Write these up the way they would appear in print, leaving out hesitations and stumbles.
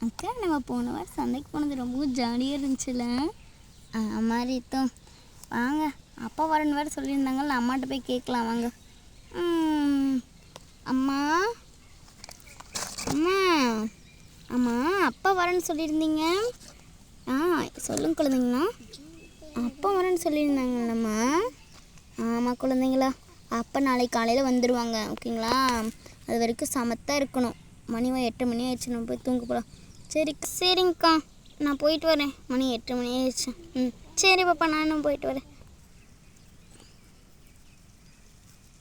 அக்கா நம்ம போன வாரம் சந்தைக்கு போனது ரொம்ப ஜாலியாக இருந்துச்சுல்ல. மாதிரி தான். வாங்க அப்பா வரேன்னு வேறு சொல்லியிருந்தாங்கல்ல, அம்மாட்ட போய் கேட்கலாம் வாங்க. அம்மா அம்மா அம்மா அப்பா வரேன்னு சொல்லியிருந்தீங்க. சொல்லுங்க குழந்தைங்களா. அப்பா வரேன்னு சொல்லியிருந்தாங்கல்லம்மா. ஆமாம் குழந்தைங்களா, அப்பா நாளைக்கு காலையில் வந்துடுவாங்க ஓகேங்களா. அது வரைக்கும் சமத்தாக இருக்கணும். மணி 8 மணி ஆயிடுச்சு, நம்ம போய் தூங்க போகலாம். சரிங்கக்கா, நான் போயிட்டு வரேன். மணி 8 மணி ஆயிடுச்சு. சரி பாப்பா, நானும் போயிட்டு வரேன்.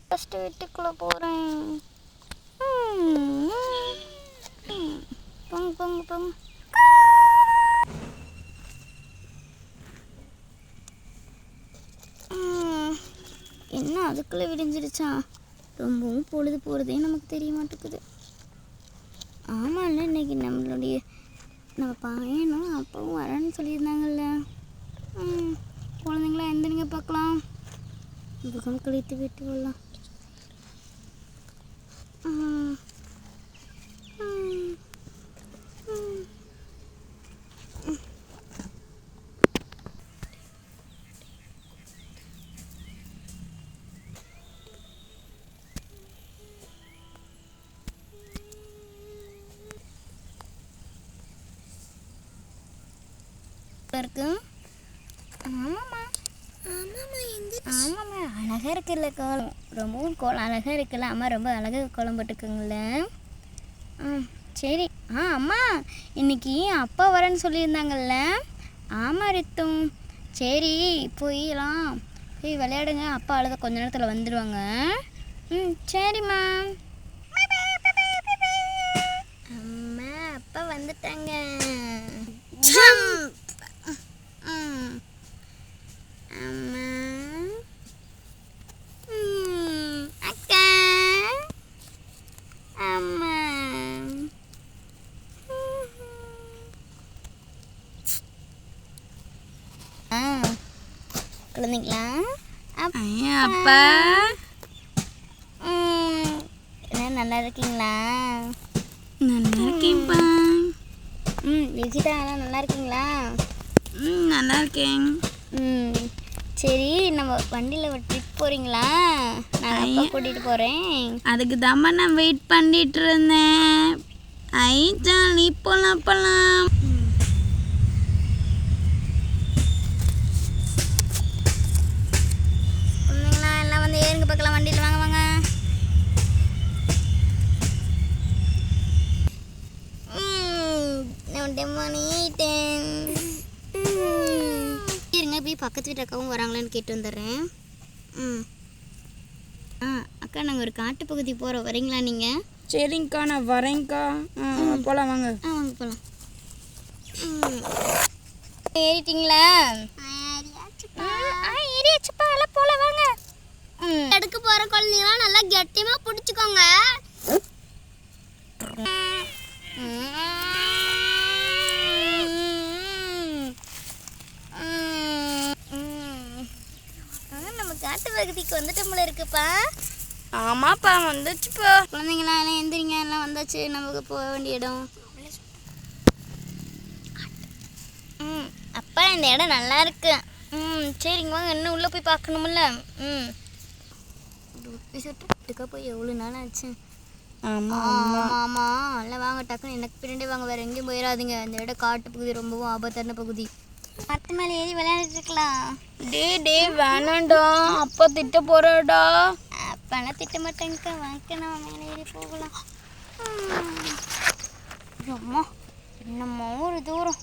ஃபஸ்ட்டு வீட்டுக்குள்ளே போகிறேன். போங்க. என்ன அதுக்குள்ளே விடிஞ்சிருச்சா? ரொம்பவும் பொழுது போகிறதே நமக்கு தெரிய மாட்டேங்குது. ஆமாம்ல, இன்னைக்கு நம்ம பையனும் அப்பாவும் வரேன்னு சொல்லியிருந்தாங்கல்ல. குழந்தைங்களா எந்திரிங்க பார்க்கலாம். முகம் கழித்து விட்டு வரலாம். இருக்கு. ஆமாம்மா அழகாக இருக்குல்ல கோலம். ரொம்பவும் கோலம் அழகாக இருக்குல்ல. அம்மா ரொம்ப அழகாக கோலம் போட்டுக்குங்கள. சரி. அம்மா இன்னைக்கு அப்பா வரேன்னு சொல்லியிருந்தாங்கல்ல. ஆமாம் ரித்தும். சரி போயிடலாம், போய் விளையாடுங்க. அப்பா அழுத கொஞ்ச நேரத்தில் வந்துடுவாங்க. சரிம்மா. அம்மா அப்பா வந்துட்டாங்க. அம்மா அக்கா அம்மா குழந்தைங்களா. அப்பா நல்லா இருக்கீங்களா? நல்லா இருக்கேன்ப்பா. விஜிதா நல்லா இருக்கீங்களா? நல்லா இருக்கேன். சரி, நம்ம வண்டியில் ஒரு ட்ரிப் போகிறீங்களா? நான் அப்பா கூட்டிகிட்டு போகிறேன். அதுக்கு தாம்மா நான் வெயிட் பண்ணிட்டு இருந்தேன். ஜாலி போகலாம். குழந்தைங்களா எல்லாம் வந்து ஏறுங்க பார்க்கலாம் வண்டியில். வாங்க நான் டெமோனிட்டேன். இருங்க, போய் பக்கத்து வீட்டு அக்காவும் வராங்களான்னு கேட்டு வந்துடுறேன். அக்கா நாங்கள் ஒரு காட்டு பகுதி போகிறோம், வரீங்களா நீங்கள்? சரிங்கக்கா, நான் வரேங்க்கா. போகலாம் வாங்க. வாங்க போகலாம். ஏறிட்டிங்களா? ஏறியாச்சுப்பா, எல்லாம் போல வாங்க. எடுக்க போகிற குழந்தைங்களாம் நல்லா கெட்டியமாக பிடிச்சிக்கோங்க. காட்டு பகுதிக்கு வந்துட்டோம்ல இருக்குப்பா. ஆமாப்பா, வந்துச்சுப்பா. குழந்தைங்களா எல்லாம் எந்திரிங்க, எல்லாம் வந்தாச்சு. நமக்கு போக வேண்டிய இடம். அப்பா இந்த இடம் நல்லா இருக்கு. சரிங்க வாங்க, இன்னும் உள்ளே போய் பார்க்கணும்ல. வீட்டுக்கா போய் எவ்வளோ நாள் ஆச்சு. ஆமாம் இல்லை வாங்க, டக்குன்னு எனக்கு பின்னாடி வாங்க, வேறு எங்கேயும் போயிடாதீங்க. இந்த இடம் காட்டு பகுதி, ரொம்பவும் ஆபத்தான பகுதி. மரத்து மேலே ஏறி விளையாடிட்டு இருக்கலாம். டே வேணாண்டா, அப்பா திட்ட போறாடா. அப்பெல்லாம் திட்ட மாட்டேங்கக்கா, வாங்க நம்ம மேலே ஏறி போகலாம். அம்மா என்னம்மா ஒரு தூரம்.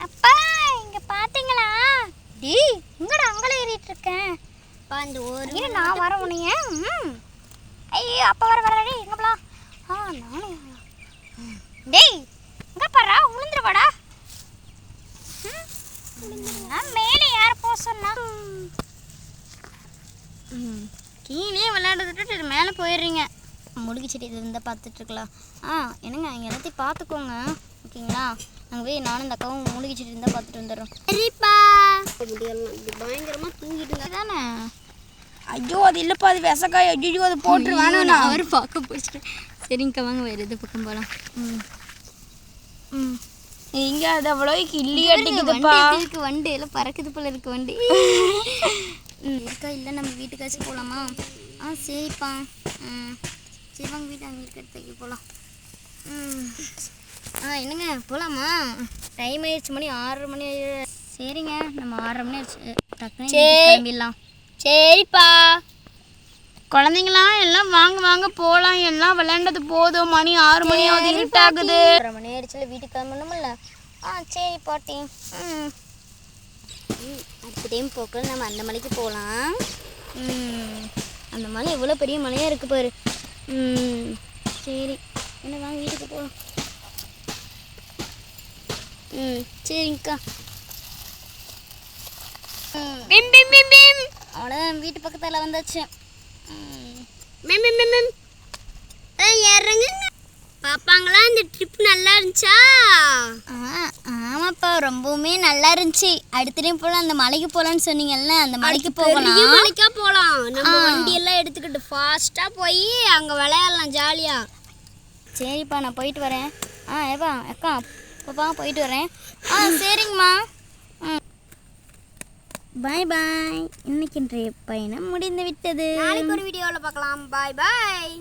அப்பா இங்கே பார்த்தீங்களா? இங்கடா அங்கே ஏறிட்டு இருக்கேன். அப்பா இந்த ஒரு நான் வர உனைய. ஐயோ அப்பா வரடி எங்கே போலாம்? நானும். டேய் இங்கே பாரா, உளுந்துருவாடா. மேலே யார் போக சொன்னா? கீழே விளையாடுறதுட்டு மேலே போயிடுறீங்க. முழுகி செடி இருந்தால் பார்த்துட்ருக்கலாம். என்னங்க இங்கே எல்லாத்தையும் பார்த்துக்கோங்க ஓகேங்களா. நாங்கள் போய் நானும் இந்த அக்காவும் மூலிகை செடி இருந்தால் பார்த்துட்டு வந்துடுறோம். சரிப்பா. பயங்கரமாக தூங்கிட்டுங்க தானே. ஐயோ அது இல்லைப்பா, அது விசக்காய். ஐயோ அது போட்டு வேணாண்ணா. அவர் பார்க்க போயிட்டு சரிங்கக்கா வாங்க வேறு எது பக்கம் போகலாம். இங்கே அது அவ்வளோ கிள்ளி கட்டிக்குதுப்பா. இருக்கு வண்டு எல்லாம் பறக்குது போல இருக்கு வண்டி. இருக்கா இல்லை நம்ம வீட்டுக்காச்சும் போகலாமா? சரிப்பா. சரி வாங்க வீட்டு அங்கே இருக்க இடத்துக்கு போகலாம். என்னங்க போகலாமா? டைம் ஆயிடுச்சு, மணி 6:30 மணி. சரிங்க நம்ம 6:30 மணி ஆயிடுச்சு, டக்குனு கிளம்பிடலாம். சரிப்பா. குழந்தைங்களாம் எல்லாம் வாங்க வாங்க போகலாம், எல்லாம் விளையாண்டது போதும், மணி 6 மணி ஆகுது, இருட்டாகுது. 6:30 மணி ஆயிடுச்சுல, வீட்டுக்கு கிளம்பணுமில்ல. சரி பாட்டி. அடுத்த டைம் போக்கில் நம்ம அந்த மலைக்கு போகலாம். அந்த மலை எவ்வளோ பெரிய மலையாக இருக்குது பாரு. சரி என்ன வாங்க வீட்டுக்கு போகலாம். சரிங்கக்கா. அவ்வளோதான் வீட்டு பக்கத்தில் வந்தாச்சு. இறங்குங்க பாப்பாங்களா. இந்த ட்ரிப் நல்லா இருந்துச்சா? ஆமாப்பா ரொம்பவுமே நல்லா இருந்துச்சு. அடுத்த டைம் போகலாம், அந்த மலைக்கு போகலான்னு சொன்னீங்கல்ல, அந்த மலைக்கு போகலாம். மலைக்கா போகலாம். நம்ம வண்டியெல்லாம் எடுத்துக்கிட்டு ஃபாஸ்ட்டாக போய் அங்கே விளையாடலாம் ஜாலியாக. சரிப்பா நான் போயிட்டு வரேன். ஏப்பா அக்கா பாப்பா போயிட்டு வரேன். சரிங்கம்மா. பாய் பாய். இன்னைக்கு இன்றைய பயணம் முடிந்து விட்டது. நாளைக்கு ஒரு வீடியோவில் பார்க்கலாம். பாய் பாய்.